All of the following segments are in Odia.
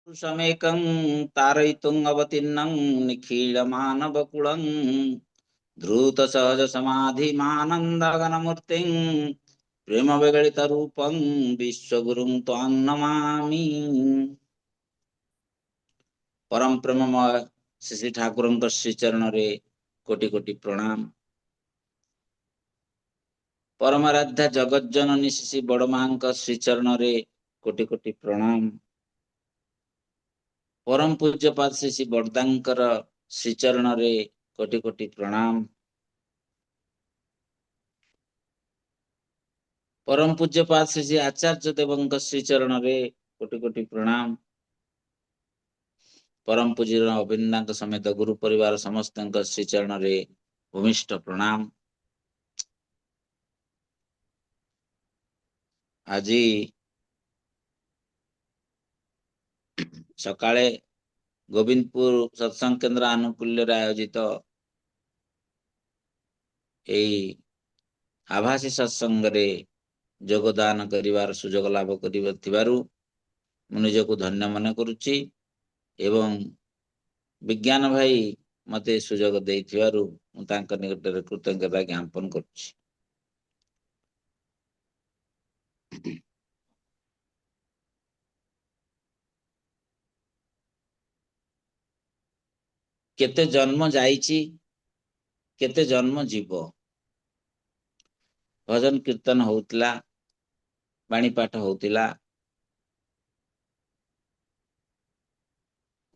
पुरुषमेकं तारयितुम् अवतीर्णं निखिलमानवकुलं धृतसहजसमाधिमानन्दघनमूर्तिं प्रेमविगलितरूपं विश्वगुरुं त्वां नमामि। परम प्रेममय श्री ठाकुरଙ୍କ श्री चरणरे कोटि कोटि प्रणाम। परमाराध्या जगत जननी श्री बड़माଙ୍କ श्री चरणरे कोटि कोटि प्रणाम। परम पूज्यपाद श्री श्री बड़दांकर श्री चरणरे कोटि कोटि प्रणाम। परम पूज्यपाद श्री श्री आचार्य देवଙ୍କ श्री चरणरे कोटि कोटि प्रणाम। परम पूज्य अभिन्दाଙ୍କ समेत गुरु परिवार समस्तଙ୍କ श्री चरणरे भूमिष्ठ प्रणाम। आज सकाळे गोविंदपुर सत्संग केन्द्र आनुकूल्य आयोजित आभासी सत्संग रे योगदान करिवार सुजोग लाभ करिबारु मु निजको धन्य मन करुच्ची एवं विज्ञान भाई मते सुजोग देइथिबारु मु तांक निकटरे कृतज्ञता ज्ञापन करुच्ची। केते जन्म जाइची केते जन्म जीव। भजन कीर्तन होउतला, बाणी पाठ होउतला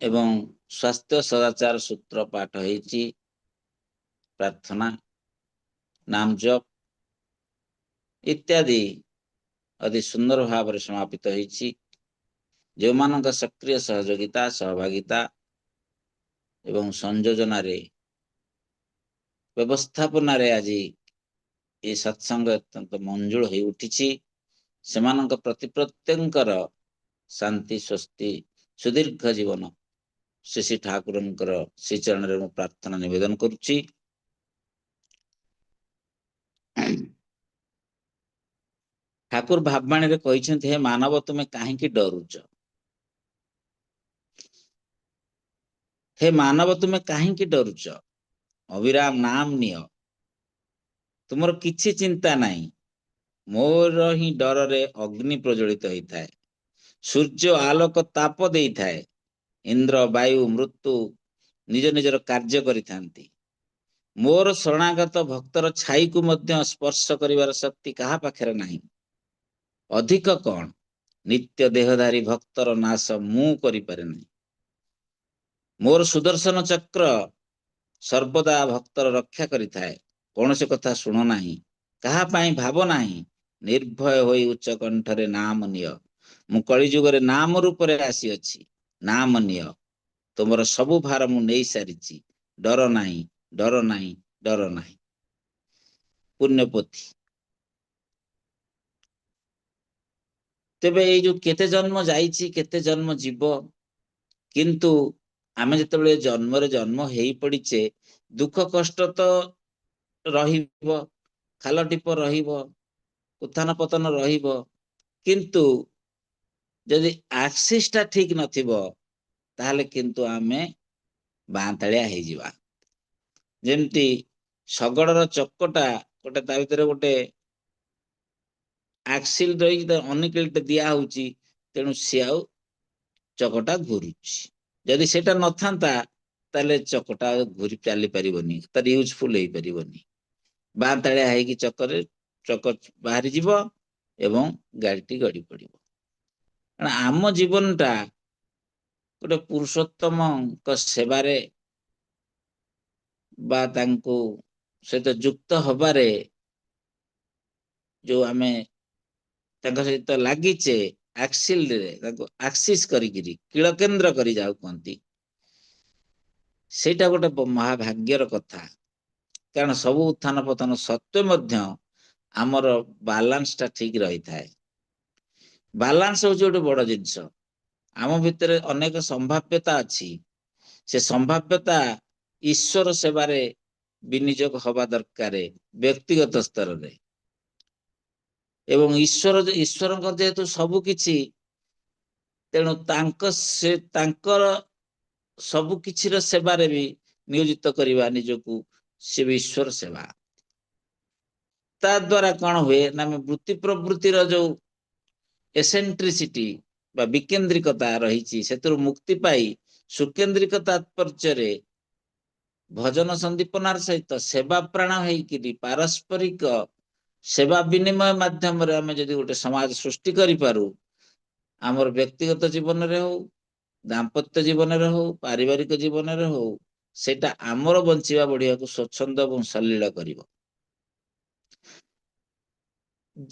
एवं स्वास्थ्य सदाचार सूत्र पाठ होइची, प्रार्थना नाम जप इत्यादि अति सुंदर भाव रे समापित होइची। जो मानक सक्रिय सहयोगिता सहभागिता एवं संयोजना रे व्यवस्थापना रे आज ये सत्संग अत्यंत मंजुल हो उठी। सेमानक प्रति प्रत्येककर शांति स्वस्ति सुदीर्घ जीवन श्री श्री ठाकुरंकर श्री चरण रे मु प्रार्थना निवेदन करुच्ची। ठाकुर भाववाणी रे कहिसेंति हे मानव तुमे काहेकि डरुच, हे मानव तुमे काहेकि डरुच, अविराम नाम निय, तुमर किछि चिंता नाही, मोर ही डर रे अग्नि प्रज्वलित होता है, सूर्य आलोक ताप देता है, इंद्र वायु मृत्यु निज निजर कार्य करिथांती, मोर शरणागत भक्तर छाई को मध्य स्पर्श करिवार शक्ति कहा पाखरे नाही, अधिक कौन नित्य देहधारी भक्तर नाश मु करि पारे नाही, मोर सुदर्शन चक्र सर्वदा भक्तर रक्षा करिथाए, कौन से कथा सुनो नाही, कहा पाई भाव नाही, निर्भय होई उच्च कंठरे नाम निय, मु कली जुगरे नाम रूप रे आसी अछि, नाम निय, तुमर सबु भार मु नेई सारिछि, डर नाही डर नाही डर नाही। पुण्यपोथी तेबे ये जो केते जन्म जाइछि केते जन्म जीव, किंतु आमे जेतेबेले जन्म रे जन्म हेई पड़िचे दुख कष्ट तो रहिबो, खाल टिप रहिबो, उत्थान पतन रहिबो, किंतु यदि एक्सिस टा ठीक नथिबो ताहले किंतु आमे बांतालिया हे जिवा। जेमती शगड़र चक्कटा गोटे ता भितर गोटे एक्सिल रही अनिकलिट दिया होउची, तेणु सी आउ चकटा घुरुची, यदि सेटा नथांता ताले चकटा घुरी चली परिबनी, तार यूजफुल हे परिबनी, बांतालिया हे कि चक्कर चक बाहरी जीवो एवं गाड़ीटी गड़ी पड़िबो। आम जीवन टा गोटे पुरुषोत्तम सेवारे बा तांको सहित युक्त हबारे जो आमे तांको सहित लागिचे एक्सिल रे तांको एक्सिस करिगिरी किल केंद्र करी जाऊ कहंती, सेटा गोटे महाभाग्यर कथा। कारण सब उत्थान पतन सत्वे मध्य आमर बैलेंस टा ठीक रही थाए। बैलेंस होची गोटे बड़ जिंस। आम भितर अनेक संभाव्यता अच्छी, से संभाव्यता ईश्वर सेवारे विनियोग हवा दरकार व्यक्तिगत स्तर रे, एवं ईश्वर ईश्वर जेहेतु सबु किछि, ତେଣୁ ତାଙ୍କର ସବୁ କିଛିର ସେବାରେ ବି ନିୟୋଜିତ କରିବା ନିଜକୁ, ସେ ବି ଈଶ୍ୱର ସେବା। ତା ଦ୍ୱାରା କଣ ହୁଏ ନା, ଆମେ ବୃତ୍ତି ପ୍ରବୃତ୍ତିର ଯୋଉ ଏସେଣ୍ଟ୍ରିସିଟି ବା ବିକେନ୍ଦ୍ରିକତା ରହିଛି ସେଥିରୁ ମୁକ୍ତି ପାଇ ସୁକେନ୍ଦ୍ରିକ ତାତ୍ପର୍ଯ୍ୟରେ ଭଜନ ସନ୍ଦୀପନାର ସହିତ ସେବା ପ୍ରାଣ ହେଇକିରି ପାରସ୍ପରିକ ସେବା ବିନିମୟ ମାଧ୍ୟମରେ ଆମେ ଯଦି ଗୋଟେ ସମାଜ ସୃଷ୍ଟି କରିପାରୁ, ଆମର ବ୍ୟକ୍ତିଗତ ଜୀବନରେ ହଉ, ଦାମ୍ପତ୍ୟ ଜୀବନରେ ହଉ, ପାରିବାରିକ ଜୀବନରେ ହଉ, ସେଇଟା ଆମର ବଞ୍ଚିବା ବଢିବାକୁ ସ୍ୱଚ୍ଛନ୍ଦ ଏବଂ ସଲିଳ କରିବ।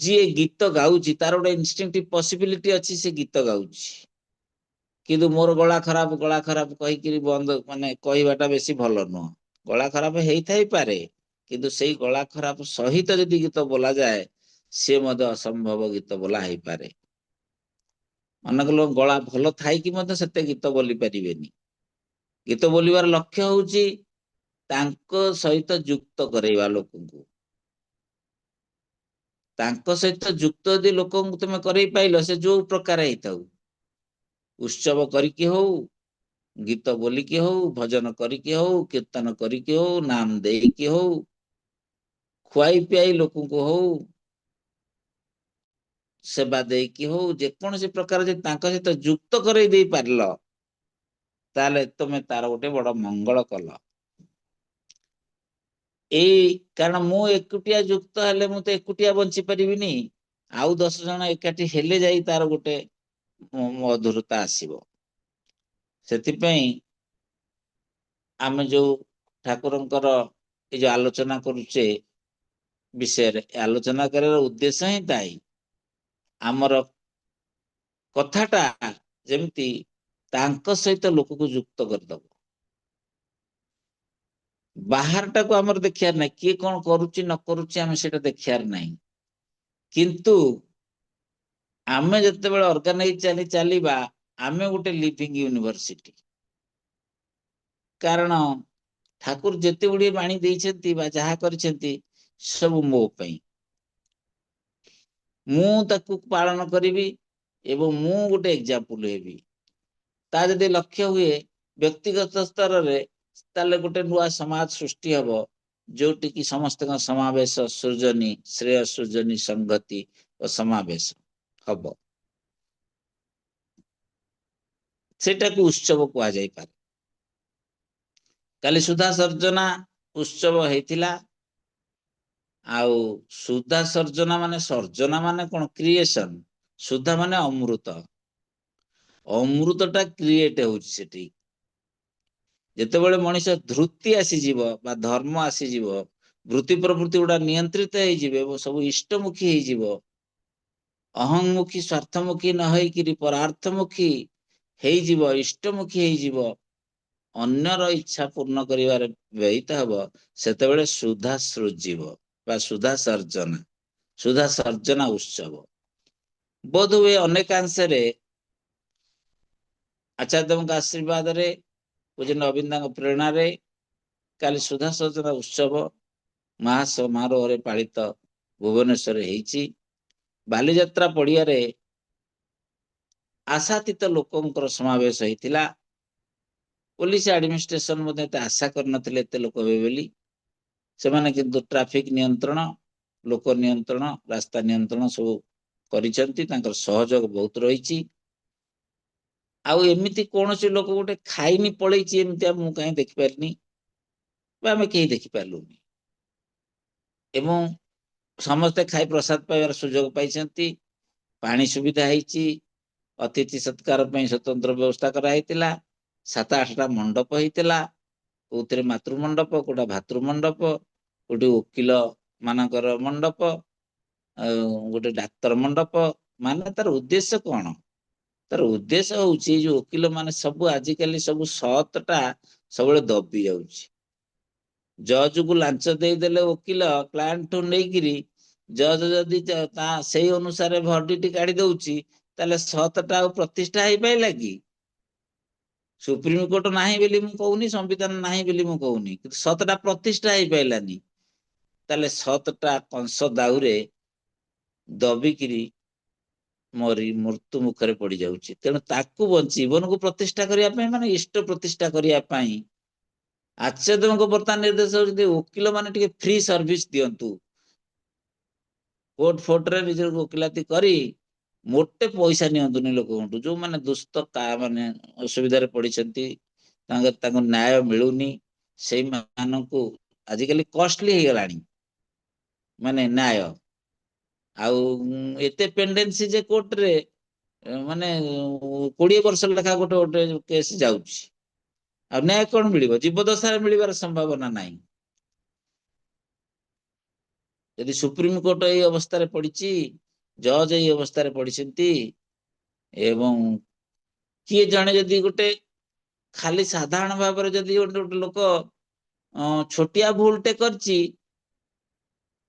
ଯିଏ ଗୀତ ଗାଉଛି ତାର ଗୋଟେ ଇନଷ୍ଟିଂକ୍ଟିଭ ପସିବିଲିଟି ଅଛି, ସେ ଗୀତ ଗାଉଛି, କିନ୍ତୁ ମୋର ଗଳା ଖରାପ କହିକିରି ବନ୍ଦ ମାନେ କହିବାଟା ବେଶୀ ଭଲ ନୁହଁ। ଗଳା ଖରାପ ହେଇଥାଇପାରେ, କିନ୍ତୁ ସେଇ ଗଳା ଖରାପ ସହିତ ଯଦି ଗୀତ ବୋଲାଯାଏ, ସିଏ ମଧ୍ୟ ଅସମ୍ଭବ ଗୀତ ବୋଲା ହେଇପାରେ। ଅନେକ ଲୋକ ଗଳା ଭଲ ଥାଇକି ମଧ୍ୟ ସେତେ ଗୀତ ବୋଲି ପାରିବେନି। ଗୀତ ବୋଲିବାର ଲକ୍ଷ୍ୟ ହଉଛି ତାଙ୍କ ସହିତ ଯୁକ୍ତ କରେଇବା ଲୋକଙ୍କୁ। ତାଙ୍କ ସହିତ ଯୁକ୍ତ ଯଦି ଲୋକଙ୍କୁ ତମେ କରେଇ ପାଇଲ, ସେ ଯୋଉ ପ୍ରକାର ହେଇଥାଉ, ଉତ୍ସବ କରିକି ହଉ, ଗୀତ ବୋଲିକି ହଉ, ଭଜନ କରିକି ହଉ, କୀର୍ତ୍ତନ କରିକି ହଉ, ନାମ ଦେଇକି ହଉ, ଖୁଆଇ ପିଆଇ ଲୋକଙ୍କୁ ହଉ, ସେବା ଦେଇକି ହଉ, ଯେକୌଣସି ପ୍ରକାର ଯଦି ତାଙ୍କ ସହିତ ଯୁକ୍ତ କରେଇ ଦେଇ ପାରିଲ, ତାହେଲେ ତମେ ତାର ଗୋଟେ ବଡ ମଙ୍ଗଳ କଲ। କାରଣ ମୁଁ ଏକୁଟିଆ ଯୁକ୍ତ ହେଲେ ମୁଁ ତ ଏକୁଟିଆ ବଞ୍ଚି ପାରିବିନି, ଆଉ 10 ଜଣ ଏକାଠି ହେଲେ ଯାଇ ତାର ଗୋଟେ ମଧୁରତା ଆସିବ। ସେଥିପାଇଁ ଆମେ ଯୋଉ ଠାକୁରଙ୍କର ଏ ଯୋଉ ଆଲୋଚନା କରୁଛେ ବିଷୟରେ, ଆଲୋଚନା କରିବାର ଉଦ୍ଦେଶ୍ୟ ହିଁ ତାଇ ଆମର କଥାଟା ଯେମିତି ତାଙ୍କ ସହିତ ଲୋକକୁ ଯୁକ୍ତ କରିଦବ। ବାହାରଟାକୁ ଆମର ଦେଖିବାର ନାହିଁ, କିଏ କଣ କରୁଛି ନ କରୁଛି ଆମେ ସେଇଟା ଦେଖିବାର ନାହିଁ, କିନ୍ତୁ ଆମେ ଯେତେବେଳେ ଅର୍ଗାନାଇଜ ଚାଲିବା, ଆମେ ଗୋଟେ ଲିଭିଂ ୟୁନିଭର୍ସିଟି। କାରଣ ଠାକୁର ଯେତେ ଗୁଡିଏ ବାଣୀ ଦେଇଛନ୍ତି ବା ଯାହା କରିଛନ୍ତି, ସବୁ ମୋ ପାଇଁ। ମୁଁ ତାକୁ ପାଳନ କରିବି ଏବଂ ମୁଁ ଗୋଟେ ଏକ୍ସାମ୍ପଲ ହେବି। ତା ଯଦି ଲକ୍ଷ୍ୟ ହୁଏ ବ୍ୟକ୍ତିଗତ ସ୍ତରରେ, ତାହେଲେ ଗୋଟେ ନୂଆ ସମାଜ ସୃଷ୍ଟି ହବ, ଯୋଉଠି କି ସମସ୍ତଙ୍କ ସମାବେଶ ସୃଜନୀ, ଶ୍ରେୟ ସୃଜନୀ, ସଂଗତି ଓ ସମାବେଶ ହବ। ସେଟାକୁ ଉତ୍ସବ କୁହାଯାଇପାରେ। କାଲି ସୁଧା ସର୍ଜନା ଉତ୍ସବ ହେଇଥିଲା। ଆଉ ସୁଧା ସର୍ଜନା ମାନେ କଣ? କ୍ରିଏସନ। ସୁଧା ମାନେ ଅମୃତ। ଅମୃତ ଟା କ୍ରିଏଟ ହଉଛି ସେଠି। ଯେତେବେଳେ ମଣିଷ ଧୃତି ଆସିଯିବ ବା ଧର୍ମ ଆସିଯିବ, ବୃତ୍ତି ପ୍ରବୃତ୍ତି ଗୁଡା ନିୟନ୍ତ୍ରିତ ହେଇଯିବେ ଏବଂ ସବୁ ଇଷ୍ଟମୁଖୀ ହେଇଯିବ, ଅହଂମୁଖୀ ସ୍ୱାର୍ଥମୁଖୀ ନ ହେଇକିରି ପରାର୍ଥମୁଖୀ ହେଇଯିବ, ଇଷ୍ଟମୁଖୀ ହେଇଯିବ, ଅନ୍ୟର ଇଚ୍ଛା ପୂର୍ଣ୍ଣ କରିବାରେ ବ୍ୟୟିତ ହବ, ସେତେବେଳେ ସୁଧା ସୃଜିବ ବା ସୁଧା ସର୍ଜନା, ସୁଧା ସର୍ଜନା ଉତ୍ସବ। ବୋଧ ହୁଏ ଅନେକାଂଶରେ ଆଚାର୍ଯ୍ୟଙ୍କ ଆଶୀର୍ବାଦରେ, ପୂଜ୍ୟ ନବୀନଙ୍କ ପ୍ରେରଣାରେ କାଲି ସୁଧା ସର୍ଜନା ଉତ୍ସବ ମହାସମାରୋହରେ ପାଳିତ ଭୁବନେଶ୍ୱରରେ ହେଇଛି। ବାଲିଯାତ୍ରା ପଡିଆରେ ଆଶାତୀତ ଲୋକଙ୍କର ସମାବେଶ ହେଇଥିଲା। ପୋଲିସ ଆଡମିନିଷ୍ଟ୍ରେସନ ମଧ୍ୟ ଏତେ ଆଶା କରିନଥିଲେ ଏତେ ଲୋକ ହେବେ ବୋଲି। ସେମାନେ କିନ୍ତୁ ଟ୍ରାଫିକ ନିୟନ୍ତ୍ରଣ, ଲୋକ ନିୟନ୍ତ୍ରଣ, ରାସ୍ତା ନିୟନ୍ତ୍ରଣ ସବୁ କରିଛନ୍ତି। ତାଙ୍କର ସହଯୋଗ ବହୁତ ରହିଛି। ଆଉ ଏମିତି କୌଣସି ଲୋକ ଗୋଟେ ଖାଇନି ପଳେଇଛି ଏମିତି ମୁଁ କାହିଁ ଦେଖିପାରିନି, ବା ଆମେ କେହି ଦେଖିପାରିଲୁନି। ଏବଂ ସମସ୍ତେ ଖାଇ ପ୍ରସାଦ ପାଇବାର ସୁଯୋଗ ପାଇଛନ୍ତି। ପାଣି ସୁବିଧା ହେଇଛି। ଅତିଥି ସତ୍କାର ପାଇଁ ସ୍ୱତନ୍ତ୍ର ବ୍ୟବସ୍ଥା କରାହେଇଥିଲା। 7-8ଟା ମଣ୍ଡପ ହେଇଥିଲା। କୋଉଥିରେ ମାତୃ ମଣ୍ଡପ, କୋଉଟା ଭାତୃ ମଣ୍ଡପ, କୋଉଠି ଓକିଲ ମାନଙ୍କର ମଣ୍ଡପ, ଆଉ ଗୋଟେ ଡାକ୍ତର ମଣ୍ଡପ। ମାନେ ତାର ଉଦ୍ଦେଶ୍ୟ କଣ? ତାର ଉଦ୍ଦେଶ୍ୟ ହଉଛି ଯୋଉ ଓକିଲ ମାନେ ସବୁ ଆଜିକାଲି ସବୁ ସତଟା ସବୁବେଳେ ଦବି ଯାଉଛି। ଜଜକୁ ଲାଞ୍ଚ ଦେଇଦେଲେ ଓକିଲ କ୍ଲାଏଣ୍ଟଠୁ ନେଇକିରି, ଜଜ ଯଦି ତା ସେଇ ଅନୁସାରେ ଭର୍ଡିଟି କାଢି ଦଉଛି, ତାହେଲେ ସତଟା ଆଉ ପ୍ରତିଷ୍ଠା ହେଇପାରିଲା କି? ସୁପ୍ରିମକୋର୍ଟ ନାହିଁ ବୋଲି ମୁଁ କହୁନି, ସମ୍ବିଧାନ ନାହିଁ ବୋଲି ମୁଁ କହୁନି, କିନ୍ତୁ ସତଟା ପ୍ରତିଷ୍ଠା ହେଇପାରିଲାନି। ତାହେଲେ ସତଟା କଂସ ଦାଉରେ ଦବିକିରି ମରି ମୃତ୍ୟୁ ମୁଖରେ ପଡି ଯାଉଛି। ତେଣୁ ତାକୁ ଜୀବନକୁ ପ୍ରତିଷ୍ଠା କରିବା ପାଇଁ ମାନେ ଇଷ୍ଟ ପ୍ରତିଷ୍ଠା କରିବା ପାଇଁ ଆଚାର୍ଯ୍ୟଙ୍କ ବର୍ତ୍ତମାନ ନିର୍ଦ୍ଦେଶ ହଉଛି ଓକିଲ ମାନେ ଟିକେ ଫ୍ରି ସର୍ଭିସ ଦିଅନ୍ତୁ। କୋର୍ଟ ଫୋର୍ଟରେ ନିଜର ଓକିଲାତି କରି ମୋଟେ ପଇସା ନିଅନ୍ତୁନି ଲୋକଙ୍କଠୁ। ଯୋଉମାନେ ମାନେ ଅସୁବିଧାରେ ପଡିଛନ୍ତି, ତାଙ୍କୁ ନ୍ୟାୟ ମିଳୁନି, ସେଇମାନଙ୍କୁ ଆଜିକାଲି କଷ୍ଟଲି ହେଇଗଲାଣି ମାନେ ନ୍ୟାୟ। ଆଉ ଏତେ ପେଣ୍ଡେନ୍ସି ଯେ କୋର୍ଟରେ ମାନେ 20 ବର୍ଷ ଲେଖା ଗୋଟେ ଗୋଟେ କେସ୍ ଯାଉଛି। ଆଉ ନ୍ୟାୟ କଣ ମିଳିବ? ଜୀବଦଶାରେ ମିଳିବାର ସମ୍ଭାବନା ନାହିଁ। ଯଦି ସୁପ୍ରିମକୋର୍ଟ ଏଇ ଅବସ୍ଥାରେ ପଡିଛି, ଜଜ୍ ଏଇ ଅବସ୍ଥାରେ ପଡିଛନ୍ତି, ଏବଂ କିଏ ଜଣେ ଯଦି ଗୋଟେ ଖାଲି ସାଧାରଣ ଭାବରେ ଯଦି ଗୋଟେ ଲୋକ ଛୋଟିଆ ଭୁଲଟେ କରିଛି,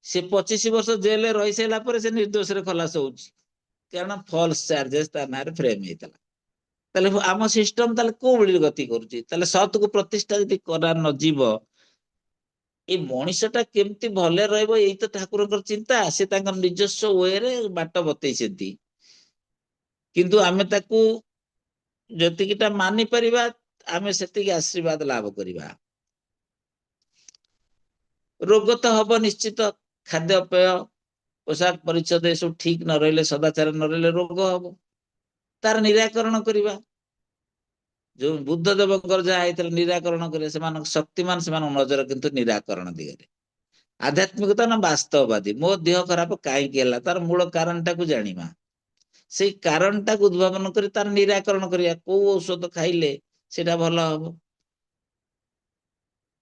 ସେ 25 ବର୍ଷ ଜେଲରେ ରହି ସାରିଲା ପରେ ସେ ନିର୍ଦ୍ଦୋଷରେ ଖଲାସ ହଉଛି, କାରଣ ଫଲସ ଚାର୍ଜେସ ତା ନାଁରେ ଫ୍ରେମ ହେଇଥିଲା। ତାହେଲେ ଆମ ସିଷ୍ଟମ ତାହେଲେ କୋଉ ଭଳି ଗତି କରୁଛି? ତାହେଲେ ସତକୁ ପ୍ରତିଷ୍ଠା ଯଦି କରା ନଯିବ, ଏଇ ମଣିଷ ଟା କେମିତି ଭଲରେ ରହିବ ଏଇ ତ ଠାକୁରଙ୍କର ଚିନ୍ତା। ସେ ତାଙ୍କର ନିଜସ୍ୱ ୱେରେ ବାଟ ବତେଇଛନ୍ତି, କିନ୍ତୁ ଆମେ ତାକୁ ଯେତିକିଟା ମାନି ପାରିବା, ଆମେ ସେତିକି ଆଶୀର୍ବାଦ ଲାଭ କରିବା। ରୋଗ ତ ହବ ନିଶ୍ଚିତ, ଖାଦ୍ୟପେୟ ପୋଷାକ ପରିଚ୍ଛଦ ଏସବୁ ଠିକ ନ ରହିଲେ, ସଦାଚାର ନ ରହିଲେ ରୋଗ ହବ। ତାର ନିରାକରଣ କରିବା। ଯୋଉ ବୁଦ୍ଧ ଦେବଙ୍କର ଯାହା ହେଇଥିଲା ନିରାକରଣ କରିବା, ସେମାନଙ୍କ ଶକ୍ତିମାନ, ସେମାନଙ୍କ ନଜର କିନ୍ତୁ ନିରାକରଣ ଦିଗରେ। ଆଧ୍ୟାତ୍ମିକତା ନା ବାସ୍ତବବାଦୀ। ମୋ ଦେହ ଖରାପ କାହିଁକି ହେଲା, ତାର ମୂଳ କାରଣ ଟାକୁ ଜାଣିବା, ସେଇ କାରଣଟାକୁ ଉଦ୍ଭାବନ କରି ତାର ନିରାକରଣ କରିବା। କୋଉ ଔଷଧ ଖାଇଲେ ସେଇଟା ଭଲ ହବ।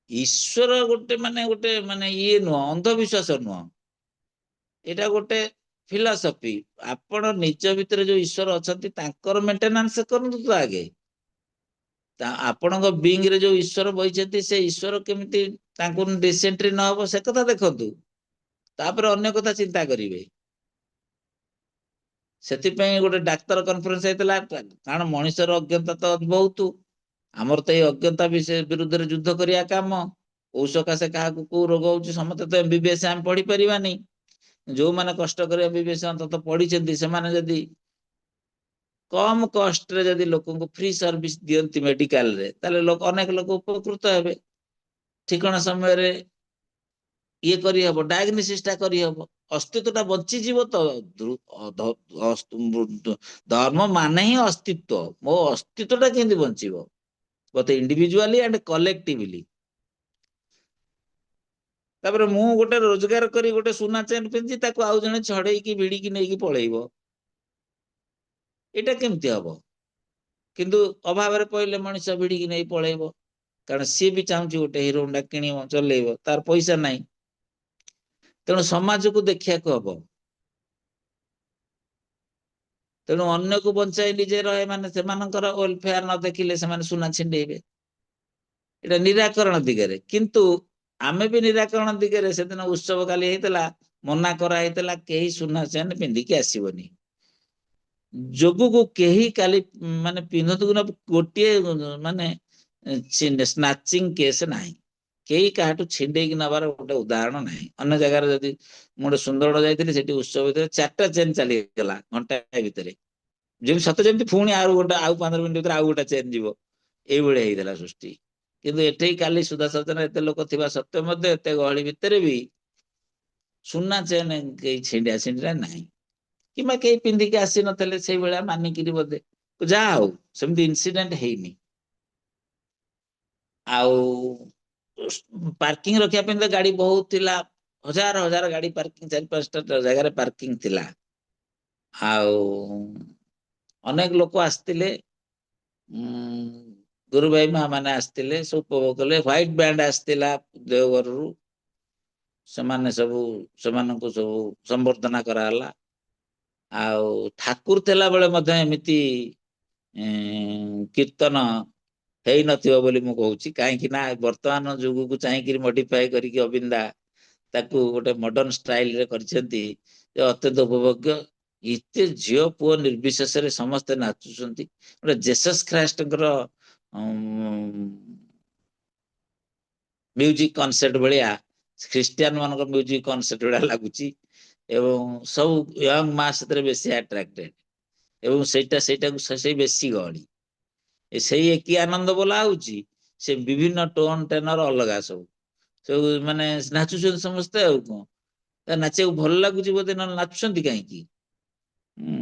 ଈଶ୍ୱର ଗୋଟେ ମାନେ ଇଏ ନୁହଁ, ଅନ୍ଧବିଶ୍ୱାସ ନୁହଁ, ଏଇଟା ଗୋଟେ ଫିଲସଫି। ଆପଣ ନିଜ ଭିତରେ ଯୋଉ ଈଶ୍ୱର ଅଛନ୍ତି ତାଙ୍କର ମେଣ୍ଟେନାନ୍ସ କରନ୍ତୁ ତ ଆଗେ। ଆପଣଙ୍କ ବିଙ୍ଗ ରେ ଯୋଉ ଈଶ୍ୱର ବହିଛନ୍ତି, ସେ ଈଶ୍ୱର କେମିତି ତାଙ୍କୁ ଡିସେଣ୍ଟ୍ରି ନହବ ସେ କଥା ଦେଖନ୍ତୁ, ତାପରେ ଅନ୍ୟ କଥା ଚିନ୍ତା କରିବେ। ସେଥିପାଇଁ ଗୋଟେ ଡାକ୍ତର କନଫରେନ୍ସ ହେଇଥିଲା, କାରଣ ମଣିଷର ଅଜ୍ଞତା ତ ବହୁତ। ଆମର ତ ଏଇ ଅଜ୍ଞତା ବିରୁଦ୍ଧରେ ଯୁଦ୍ଧ କରିବା କାମ। କୋଉ ସକାଶେ କାହାକୁ କୋଉ ରୋଗ ହଉଛି, ସମସ୍ତେ ତ MBBS ଆମେ ପଢି ପାରିବାନି। ଯୋଉମାନେ କଷ୍ଟ କରି MBBS ଅନ୍ତତଃ ପଢିଛନ୍ତି, ସେମାନେ ଯଦି କମ କଷ୍ଟରେ ଯଦି ଲୋକଙ୍କୁ ଫ୍ରି ସର୍ଭିସ ଦିଅନ୍ତି ମେଡିକାଲରେ, ତାହେଲେ ଅନେକ ଲୋକ ଉପକୃତ ହେବେ। ଠିକଣା ସମୟରେ ଇଏ କରିହବ, ଡାୟଗ୍ନୋସିସ୍ ଟା କରିହବ, ଅସ୍ତିତ୍ୱ ଟା ବଞ୍ଚିଯିବ ତ। ଧର୍ମ ମାନେ ହିଁ ଅସ୍ତିତ୍ୱ। ମୋ ଅସ୍ତିତ୍ୱ ଟା କେମିତି ବଞ୍ଚିବ, ବୋଥ ଇଣ୍ଡିଭିଜୁଆଲି ଆଣ୍ଡ କଲେକ୍ଟିଭଲି। ତାପରେ ମୁଁ ଗୋଟେ ରୋଜଗାର କରି ଗୋଟେ ସୁନା ଚେନ ପିନ୍ଧି, ତାକୁ ଆଉ ଜଣେ ଛଡେଇକି ଭିଡିକି ନେଇକି ପଳେଇବ, ଏଇଟା କେମିତି ହବ? କିନ୍ତୁ ଅଭାବରେ ପଇଲେ ମଣିଷ ଭିଡିକି ନେଇ ପଳେଇବ, କାରଣ ସିଏ ବି ଚାହୁଁଛି ଗୋଟେ ହିରୋ ହୋଣ୍ଡା କିଣିବ, ଚଲେଇବ, ତାର ପଇସା ନାହିଁ। ତେଣୁ ସମାଜକୁ ଦେଖିବାକୁ ହବ। ତେଣୁ ଅନ୍ୟକୁ ବଞ୍ଚାଇ ନିଜେ ରହେ, ମାନେ ସେମାନଙ୍କର ୱେଲଫେୟାର ନ ଦେଖିଲେ ସେମାନେ ସୁନା ଛିଣ୍ଡେଇବେ। ଏଇଟା ନିରାକରଣ ଦିଗରେ। କିନ୍ତୁ ଆମେ ବି ନିରାକରଣ ଦିଗରେ, ସେଦିନ ଉତ୍ସବ କାଲି ହେଇଥିଲା, ମନା କରାହେଇଥିଲା କେହି ସୁନା ଚେନ ପିନ୍ଧିକି ଆସିବନି। ଯୋଗକୁ କେହି କାଲି ମାନେ ପିନ୍ଧନ୍ତୁ କି ନ, ଗୋଟିଏ ମାନେ ସ୍ନାଚିଂ କେସ୍ ନାହିଁ। କେହି କାହାଠୁ ଛିଣ୍ଡେଇକି ନବାର ଗୋଟେ ଉଦାହରଣ ନାହିଁ। ଅନ୍ୟ ଜାଗାରେ ଯଦି ମୁଁ ଗୋଟେ ସୁନ୍ଦରଗଡ଼ ଯାଇଥିଲି, ସେଠି ଉତ୍ସବ ଭିତରେ 4ଟା ଚେନ୍ ଚାଲିଗଲା ଘଣ୍ଟାଏ ଭିତରେ। ଯେମିତି ସତେ ଯେମିତି ପୁଣି ଆଉ 15 ମିନିଟ୍ ଭିତରେ ଆଉ ଗୋଟେ ଚେନ୍ ଯିବ, ଏଇଭଳିଆ ହେଇଥିଲା ସୃଷ୍ଟି। କିନ୍ତୁ ଏଠି କାଲି ସୁଧାସଚନ ଏତେ ଲୋକ ଥିବା ସତ୍ତ୍ୱେ ମଧ୍ୟ, ଏତେ ଗହଳି ଭିତରେ ବି ସୁନା ଚେନ୍ କେହି ଛିଣ୍ଡା ନାହିଁ, କିମ୍ବା କେହି ପିନ୍ଧିକି ଆସି ନଥିଲେ ସେଇଭଳିଆ ମାନିକିରି ବୋଧେ। ଯାହା ହଉ, ସେମିତି ଇନସିଡେଣ୍ଟ ହେଇନି। ଆଉ ପାର୍କିଂ ରଖିବା ପାଇଁ ତ ଗାଡି ବହୁତ ଥିଲା, ହଜାର ହଜାର ଗାଡି ପାର୍କିଂ, 4-5ଟା ଜାଗାରେ ପାର୍କିଂ ଥିଲା। ଆଉ ଅନେକ ଲୋକ ଆସିଥିଲେ, ଗୁରୁ ଭାଇ ମା ମାନେ ଆସିଥିଲେ, ସବୁ ଉପଭୋଗ କଲେ। ହ୍ୱାଇଟ ବ୍ୟାଣ୍ଡ ଆସିଥିଲା ଦେଓଘରରୁ, ସେମାନଙ୍କୁ ସବୁ ସମ୍ବର୍ଦ୍ଧନା କରାହେଲା। ଆଉ ଠାକୁର ଥିଲା ବେଳେ ମଧ୍ୟ ଏମିତି କୀର୍ତ୍ତନ ହେଇନଥିବ ବୋଲି ମୁଁ କହୁଛି। କାହିଁକି ନା ବର୍ତ୍ତମାନ ଯୁଗକୁ ଚାହିଁକିରି ମଡିଫାଏ କରିକି ଅବିନ୍ଦା ତାକୁ ଗୋଟେ ମଡର୍ଣ୍ଣ ଷ୍ଟାଇଲ ରେ କରିଛନ୍ତି, ଯେ ଅତ୍ୟନ୍ତ ଉପଭୋଗ୍ୟ। ଏତେ ଝିଅ ପୁଅ ନିର୍ବିଶେଷରେ ସମସ୍ତେ ନାଚୁଛନ୍ତି, ଗୋଟେ ଜେସସ୍ ଖ୍ରାଇଷ୍ଟଙ୍କର ମ୍ୟୁଜିକ କନସର୍ଟ ଭଳିଆ, ଖ୍ରୀଷ୍ଟିଆନ ମାନଙ୍କ ମ୍ୟୁଜିକ କନସର୍ଟ ଭଳିଆ ଲାଗୁଛି। ଏବଂ ସବୁ ୟଙ୍ଗ ମା ସେଥିରେ ବେଶୀ ଆଟ୍ରାକ୍ଟେଡ। ଏବଂ ସେଇ ବେଶୀ ଗହଳି ସେଇ ଏକି ଆନନ୍ଦ ବୋଲା ହଉଛି ସେ ବିଭିନ୍ନ ଟୋନ ଟେନର ଅଲଗା ସବୁ ସବୁ ମାନେ ନାଚୁଛନ୍ତି ସମସ୍ତେ ଆଉ କଣ ନାଚିବାକୁ ଭଲ ଲାଗୁଛି ବୋଧେ ନହେଲେ ନାଚୁଛନ୍ତି କାହିଁକି? ହୁଁ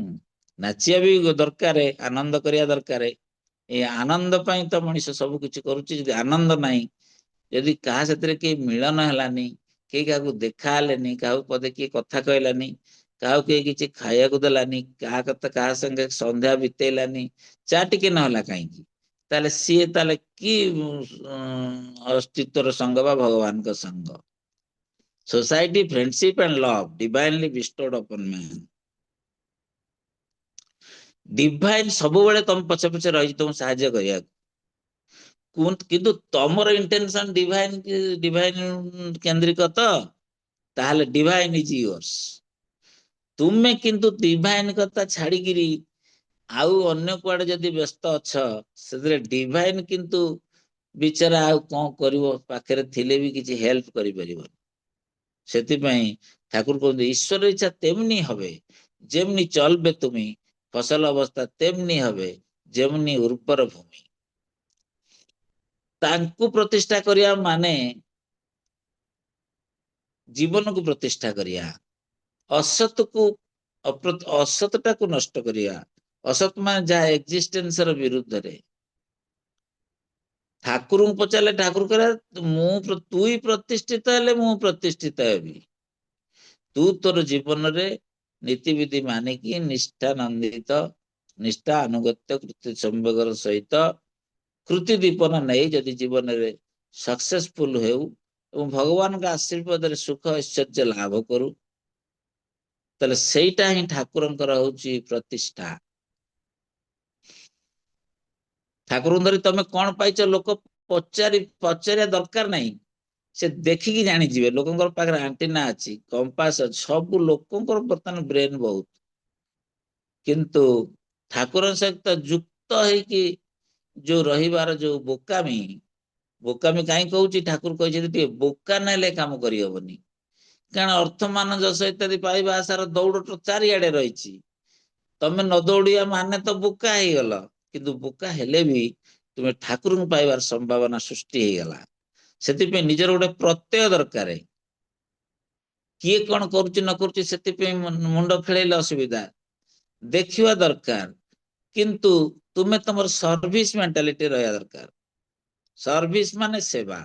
ନାଚିବା ବି ଦରକାର ଆନନ୍ଦ କରିବା ଦରକାର ଏଇ ଆନନ୍ଦ ପାଇଁ ତ ମଣିଷ ସବୁ କିଛି କରୁଛି ଯଦି ଆନନ୍ଦ ନାହିଁ ଯଦି କାହା ସେଥିରେ କେହି ମିଳନ ହେଲାନି କେହି କାହାକୁ ଦେଖା ହେଲେନି କାହାକୁ ପଦେ କିଏ କଥା କହିଲାନି କାହାକୁ କେହି କିଛି ଖାଇବାକୁ ଦେଲାନି କାହା ସାଙ୍ଗେ ସନ୍ଧ୍ୟା ବିତେଇଲାନି ଚା ଟିକେ ନହେଲା କାହିଁକି ତାହେଲେ ସିଏ ତାହେଲେ କି ଅସ୍ତିତ୍ୱର ସଙ୍ଗ ବା ଭଗବାନଙ୍କ ସଙ୍ଗ Society, friendship and love divinely bestowed upon man. Divine ସବୁବେଳେ ତମ ପଛେ ପଛେ ରହିଛି ତମକୁ ସାହାଯ୍ୟ କରିବାକୁ କିନ୍ତୁ ତମର ଇଣ୍ଟେନସନ ଡିଭାଇନ କେନ୍ଦ୍ରିକ ତ ତାହେଲେ ଡିଭାଇନ ଇଜ ୟୁର୍ସ ତୁମେ କିନ୍ତୁ ଡିଭାଇନ କଥା ଛାଡିକିରି ଆଉ ଅନ୍ୟ କୁଆଡେ ଯଦି ବ୍ୟସ୍ତ ଅଛ ସେଥିରେ ଡିଭାଇନ କିନ୍ତୁ ବିଚାରା ଆଉ କଣ କରିବ ପାଖରେ ଥିଲେ ବି କିଛି ହେଲ୍ପ କରିପାରିବନି ସେଥିପାଇଁ ଠାକୁର କୁହନ୍ତି ଈଶ୍ୱର ଇଚ୍ଛା ତେମନି হবে ଯେମনি চলবে তুমি ফসল অবস্থা তেমনি হবে যেমনি ଉର୍ବର ଭୂମି ତାଙ୍କୁ ପ୍ରତିଷ୍ଠା କରିବା ମାନେ ଜୀବନକୁ ପ୍ରତିଷ୍ଠା କରିବା ଅସତକୁ ଅସତଟାକୁ ନଷ୍ଟ କରିବା ଅସତ ମାନେ ଯାହା ଏକ୍ଜିଷ୍ଟେନ୍ସର ବିରୁଦ୍ଧରେ ଠାକୁରଙ୍କୁ ପଚାରିଲେ ଠାକୁର କହିଲା ତୁ ପ୍ରତିଷ୍ଠିତ ହେଲେ ମୁଁ ପ୍ରତିଷ୍ଠିତ ହେବି ତୁ ତୋର ଜୀବନରେ ନୀତିବିଧି ମାନିକି ନିଷ୍ଠାନନ୍ଦିତ ନିଷ୍ଠା ଆନୁଗତ୍ୟ କୃତି ସମ୍ବେଗର ସହିତ କୃତି ଦୀପନ ନେଇ ଯଦି ଜୀବନରେ ସକ୍ସେସଫୁଲ ହେଉ ଏବଂ ଭଗବାନଙ୍କ ଆଶୀର୍ବାଦରେ ସୁଖ ଐଶ୍ୱର୍ଯ୍ୟ ଲାଭ କରୁ ତାହେଲେ ସେଇଟା ହିଁ ଠାକୁରଙ୍କର ହଉଛି ପ୍ରତିଷ୍ଠା ଠାକୁରଙ୍କୁ ଧରି ତମେ କଣ ପାଇଛ ଲୋକ ପଚାରିବା ଦରକାର ନାହିଁ ସେ ଦେଖିକି ଜାଣିଯିବେ ଲୋକଙ୍କର ପାଖରେ ଆଣ୍ଟିନା ଅଛି କମ୍ପାସ ଅଛି ସବୁ ଲୋକଙ୍କର ବର୍ତ୍ତମାନ ବ୍ରେନ ବହୁତ କିନ୍ତୁ ଠାକୁରଙ୍କ ସହିତ ଯୁକ୍ତ ହେଇକି ଯୋଉ ରହିବାର ଯୋଉ ବୋକାମି କାହିଁ କହୁଛି ଠାକୁର କହିଛନ୍ତି ଟିକେ ବୋକା ନେଲେ କାମ କରିହବନି କାରଣ ଅର୍ଥମାନ ଯଶ ଇତ୍ୟାଦି ପାଇବା ଆଶାର ଦୌଡ଼ ଚାରିଆଡେ ରହିଛି ତମେ ନ ଦୌଡିବା ମାନେ ତ ବୋକା ହେଇଗଲ କିନ୍ତୁ ବୋକା ହେଲେ ବି ତୁମେ ଠାକୁରଙ୍କୁ ପାଇବାର ସମ୍ଭାବନା ସୃଷ୍ଟି ହେଇଗଲା ସେଥିପାଇଁ ନିଜର ଗୋଟେ ପ୍ରତ୍ୟୟ ଦରକାର କିଏ କଣ କରୁଛି ନ କରୁଛି ସେଥିପାଇଁ ମୁଣ୍ଡ ଖେଳେଇଲେ ଅସୁବିଧା ଦେଖିବା ଦରକାର କିନ୍ତୁ ତୁମେ ତମର ସର୍ଭିସ ମେଣ୍ଟାଲିଟି ରହିବା ଦରକାର ସର୍ଭିସ ମାନେ ସେବା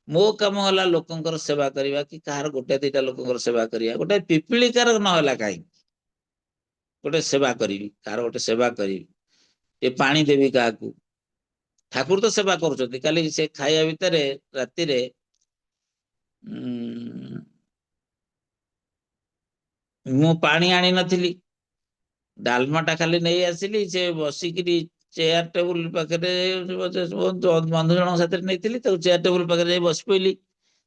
ମୋ କାମ ହେଲା ଲୋକଙ୍କର ସେବା କରିବା କି କାହାର ଗୋଟେ ଦିଟା ଲୋକଙ୍କର ସେବା କରିବା ଗୋଟେ ପିପିଳିକାର ନହେଲା କାହିଁକି ଗୋଟେ ସେବା କରିବି କାହାର ଗୋଟେ ସେବା କରିବି ଏ ପାଣି ଦେବି କାହାକୁ ଠାକୁର ତ ସେବା କରୁଛନ୍ତି କାଲି ସେ ଖାଇବା ଭିତରେ ରାତିରେ ମୁଁ ପାଣି ଆଣି ନଥିଲି ଡାଲମା ଟା ଖାଲି ନେଇ ଆସିଲି ସେ ବସିକିରି ଚେୟାର ଟେବୁଲ ପାଖରେ ବନ୍ଧୁ ଜଣଙ୍କ ସାଥିରେ ନେଇଥିଲି ତାକୁ ଚେୟାର ଟେବୁଲ ପାଖରେ ଯାଇ ବସି ପଇଲି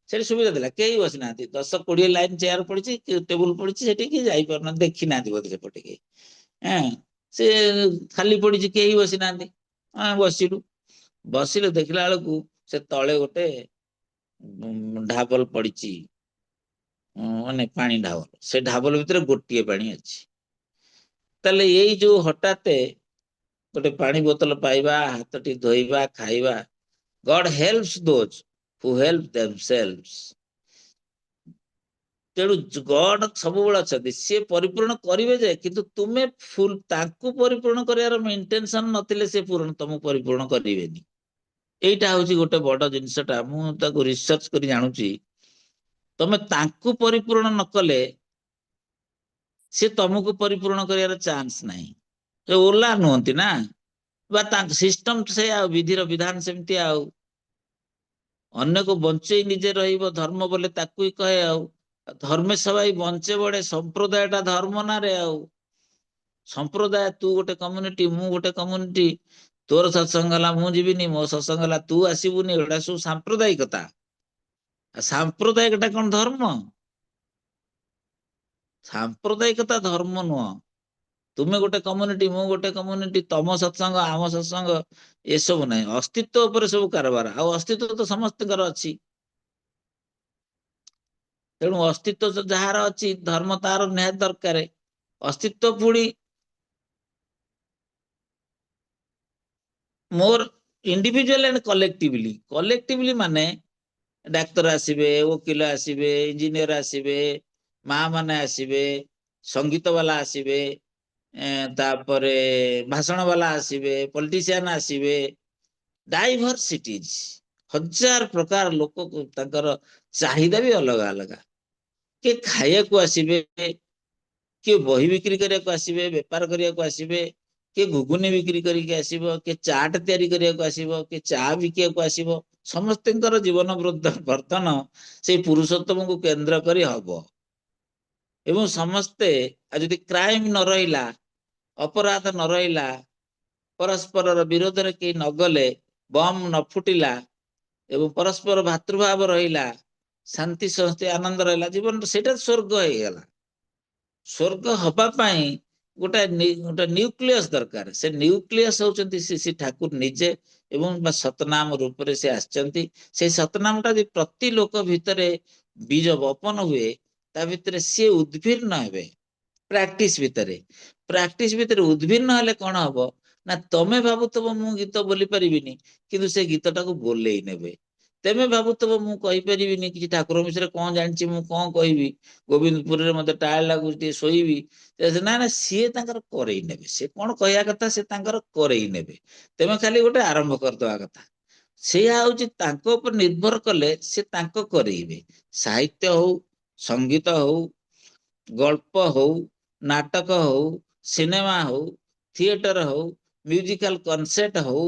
ସେଠି ସୁବିଧା ଥିଲା କେହି ବସିନାହାନ୍ତି 10-20 ଲାଇନ ଚେୟାର ପଡିଛି ଟେବୁଲ ପଡିଛି ସେଠି କେହି ଯାଇପାରୁନାହାନ୍ତି ଦେଖି ନାହାନ୍ତି ବୋଧେ ସେପଟେ କେହି ସେ ଖାଲି ପଡିଛି କେହି ବସିନାହାନ୍ତି ବସିଲୁ ଦେଖିଲା ବେଳକୁ ସେ ତଳେ ଗୋଟେ ଢାବଲ ପଡିଛି ମାନେ ପାଣି ଢାବଲ ସେ ଢାବଲ ଭିତରେ ଗୋଟିଏ ପାଣି ଅଛି ତାହେଲେ ଏଇ ଯୋଉ ହଠାତେ ଗୋଟେ ପାଣି ବୋତଲ ପାଇବା ହାତଟି ଧୋଇବା ଖାଇବା God helps those who help themselves ତେଣୁ ଗଡ ସବୁବେଳେ ଅଛନ୍ତି ସିଏ ପରିପୂର୍ଣ କରିବେ ଯେ କିନ୍ତୁ ତୁମେ ତାଙ୍କୁ ପରିପୂର୍ଣ କରିବାର ଇଣ୍ଟେନସନ ନଥିଲେ ସେ ତମକୁ ପରିପୂର୍ଣ କରିବେନି ଏଇଟା ହଉଛି ଗୋଟେ ବଡ ଜିନିଷଟା ମୁଁ ତାକୁ ରିସର୍ଚ୍ଚ କରି ଜାଣୁଛି ତମେ ତାଙ୍କୁ ପରିପୂରଣ ନ କଲେ ସେ ତମକୁ ପରିପୂରଣ କରିବାର ଚାନ୍ସ ନାହିଁ ଓଲା ନୁହନ୍ତି ନା ବା ତାଙ୍କ ସିଷ୍ଟମ ସେ ଆଉ ବିଧିର ବିଧାନ ସେମିତି ଆଉ ଅନ୍ୟକୁ ବଞ୍ଚେଇ ନିଜେ ରହିବ ଧର୍ମ ବୋଲେ ତାକୁ ହିଁ କହେ ଆଉ ଧର୍ମେ ସବାଇ ବଞ୍ଚେ ବଡେ ସମ୍ପ୍ରଦାୟ ଟା ଧର୍ମ ନାରେ ଆଉ ସମ୍ପ୍ରଦାୟ ତୁ ଗୋଟେ କମ୍ୟୁନିଟି ମୁଁ ଗୋଟେ କମ୍ୟୁନିଟି ତୋର ସତ୍ସଙ୍ଗ ହେଲା ମୁଁ ଯିବିନି ମୋ ସତ୍ସଙ୍ଗ ହେଲା ତୁ ଆସିବୁନି ଏଗୁଡା ସବୁ ସାମ୍ପ୍ରଦାୟିକତା ସାମ୍ପ୍ରଦାୟିକଟା କଣ ଧର୍ମ ସାମ୍ପ୍ରଦାୟିକତା ଧର୍ମ ନୁହଁ ତୁମେ ଗୋଟେ କମ୍ୟୁନିଟି ମୁଁ ଗୋଟେ କମ୍ୟୁନିଟି ତମ ସତ୍ସଙ୍ଗ ଆମ ସତ୍ସଙ୍ଗ ଏସବୁ ନାହିଁ ଅସ୍ତିତ୍ୱ ଉପରେ ସବୁ କାରବାର ଆଉ ଅସ୍ତିତ୍ୱ ତ ସମସ୍ତଙ୍କର ଅଛି ତେଣୁ ଅସ୍ତିତ୍ୱ ଯାହାର ଅଛି ଧର୍ମ ତାର ନିହାତି ଦରକାର ଅସ୍ତିତ୍ୱ ପୁଣି मोर इंडिविजुअल एंड कलेक्टिवली माने डाक्तर आसीबे, वकील आसीबे, इंजीनियर आसीबे, माँ माने आसीबे, संगीत वाला आसीबे, तापरे भाषण वाला आसीबे, पॉलिटिशियन आसीबे, डाइवर्सिटीज हजार प्रकार लोक को ताकर चाहिदा भी अलग अलग के खाया को आसीबे, किए बही बिक्री करने आसबे, बेपार करने आसबे, किए घुगुनी बिक्री करके आसब, किए चाट तैयारी करने आसब, किए चा बिका आसब, समस्त जीवन वर्तन से पुरुषोत्तम को केंद्र करी हब। एवं समस्ते यदि क्राइम न रहिला, अपराध न रहिला, परस्पर विरोध रे के न गले, बम न फुटिला एवं परस्पर भातृभाव रहिला, शांति संस्थे आनंद रहिला, जीवन सेटा स्वर्ग हो गला। स्वर्ग हवा पाई गोटे गोटे न्यूक्लियस दरकार। से न्यूक्लियस होचंती श्री ठाकुर निजे एवं सतनाम रूप से आछंती। से सतनाम टा प्रति लोक भितरे बीज बपन हुए, ता भितरे से उद्भिन्न हेबे। प्रैक्टिस भितरे उद्भिन्न हेले कौन हबो ना, तमे भाबुतबो मु गीत बोली परिबिनी, किंतु से गीतटा को बोलेई नेबे। तेमे भाबुतबो मु कहि परिबिनी कि ठाकुर विषय कौन जानछि, मु कौन कहबी, गोविंदपुर रे मते टायर लागुछि सोईबी, ना ना सीए तांकर करेई नेबे। से कौन कहया कथा से तांकर करेई नेबे। तेमे खाली गोटे आरंभ कर दवा कथा। सेया होछि तांको उपर निर्भर कले से तांको करेइबे। साहित्य हो, संगीत हो, गल्प हो, नाटक हो, सिनेमा हो, थिएटर हो, म्यूजिकल कॉन्सर्ट हो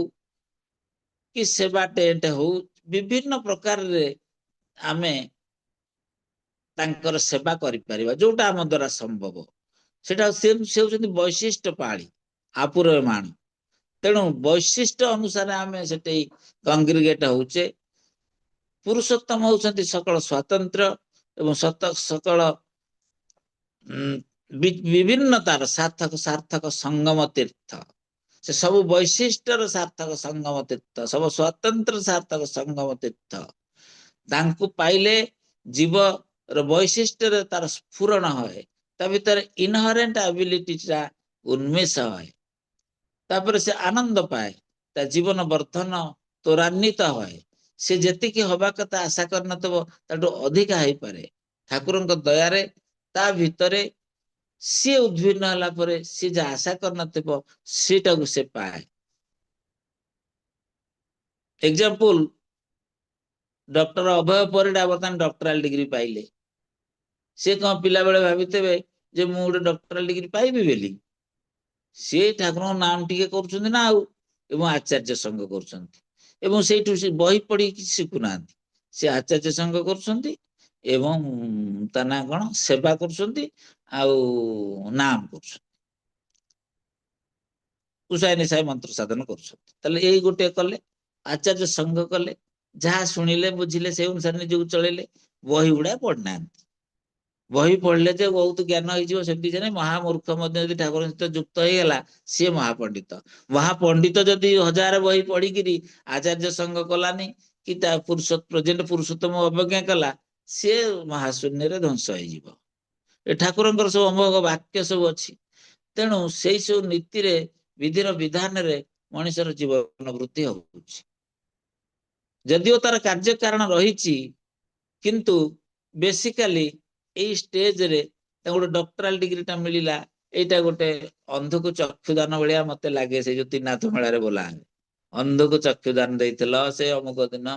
कि सेवा टेंट हो, विभिन्न प्रकार रे आमे तांकर सेवा करि परिबा जोटा हम द्वारा संभव। सेटा से होचंती वैशिष्ट पाळी आपुर मान। तेणु वैशिष्ट अनुसार आमे सेटे कंग्रीगेट होचे। पुरुषोत्तम होचंती सकल स्वातंत्र एवं सकल विभिन्नतार सार्थक सार्थक संगम तीर्थ। से सब वैशिष्टर सार्थक संगम तीर्थ, सब स्वतंत्र सार्थक संगम तीर्थ। तांकु पाइले जीव वैशिष्ट तार स्फुरण है, ता भीतर इनहरेंट एबिलिटी टा उन्मेष है। तापर से आनंद पाए, ता जीवन वर्धन त्वरान्वित है। से जेतिकी हवा कथा आशा कर नथबो ताटो अधिक हाई पारे। ठाकुरଙ୍କ दयारे ता भितरे सी उद्भिन्न हला परे सी जा आशा कर नथिबो सेटा को से पाए। एग्जांपल डॉक्टर अभय परिडा बर्तमान डॉक्टरल डिग्री पाइले। से कौन पिला बेले भावितेबे जे मु गोटे डॉक्टरल डिग्री पाइबी बेली। से ठाकुर नाम टिके करूछंती ना आउ एवं आचार्य संघ करूछंती एवं सेठु से बही पढ़ी कि शिखुनांती। से आचार्य संघ करूछंती एवं ता ना कोन सेवा करूछंती आउ नाम करूछंती, उसाय निसाय मंत्र साधन करूछंती। तले एई गोटे कले आचार्य संघ कले, जहाँ शुणिले बुझिले से अनुसार निजକୁ चलेले। बही गुड़ा पढ़नांती। बही पढ़ले जे बहुत ज्ञान हो सेमती महामूर्ख यदि ठाकुर सहित युक्त होगा सी महापंडित। महापंडित जदि 1000 बही पढ़ी आचार्य संघ कलानी कि प्रेजेंट पुरुषोत्तम अवज्ञा कला, सी महाशून्य ध्वंस हो। ठाकुर सब अमोघ वाक्य सब अच्छी। तेणु से सब नीति विधिर विधान मनुष्यर जीवन वृद्धि हो। जदिओ तार कार्य कारण रही, किंतु बेसिकाली एई स्टेज रे गोटे डॉक्टरल डिग्री टा मिलिला। एटा गोटे अंध को चक्षुदान भलिया मते लागे। से जो त्रिनाथ मेला रे बोला अंध को चक्षुदान देइथिल, से अमुक दिन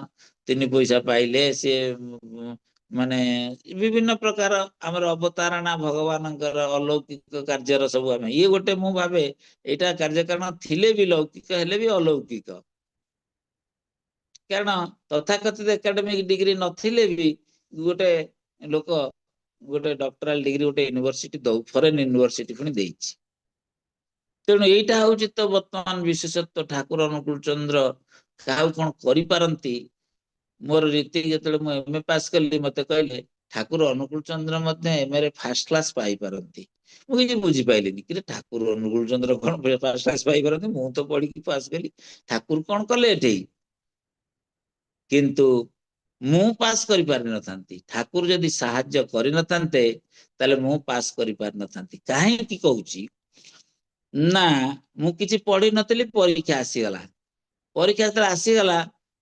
3 पैसा पाइले। से माने विभिन्न प्रकार हमर अवतारणा भगवानंकर अलौकिक कार्यर सब आमे ये गोटे मु भाबे एटा कार्य कारण थिले भी लौकिक हेले भी अलौकिक। कारण तथाकथित एकेडमिक डिग्री नथिले भी गोटे लोक गोटे डॉक्टरल डिग्री गोटे यूनिवर्सिटी दौ, फॉरेन यूनिवर्सिटी पुनी देइछि। तेणु एटा होछि तो वर्तमान विशेषत्व ठाकुर अनुकूल चंद्र काउ कोन करि पारंती। मोर रीति जेतले मु एमए पास कली मते कहले ठाकुर अनुकूल चंद्र मध्ये एमए रे फर्स्ट क्लास पाई पारंती। मु कि बुझी पाइलिनी कि ठाकुर अनुकूल चंद्र कोन फर्स्ट क्लास पाई पारंती। मु तो पढ़ी कि पास कली, ठाकुर कोन कले एठी। किंतु मु पास करि पारि नथांती। ठाकुर जदि साहाय्य करि नथांते ताले मु पास करि पारि नथांती। काहे कि कहूची ना मु किछि पढ़ी नतली, परीक्षा आसी गला ପରୀକ୍ଷା ଯେତେବେଳେ ଆସିଗଲା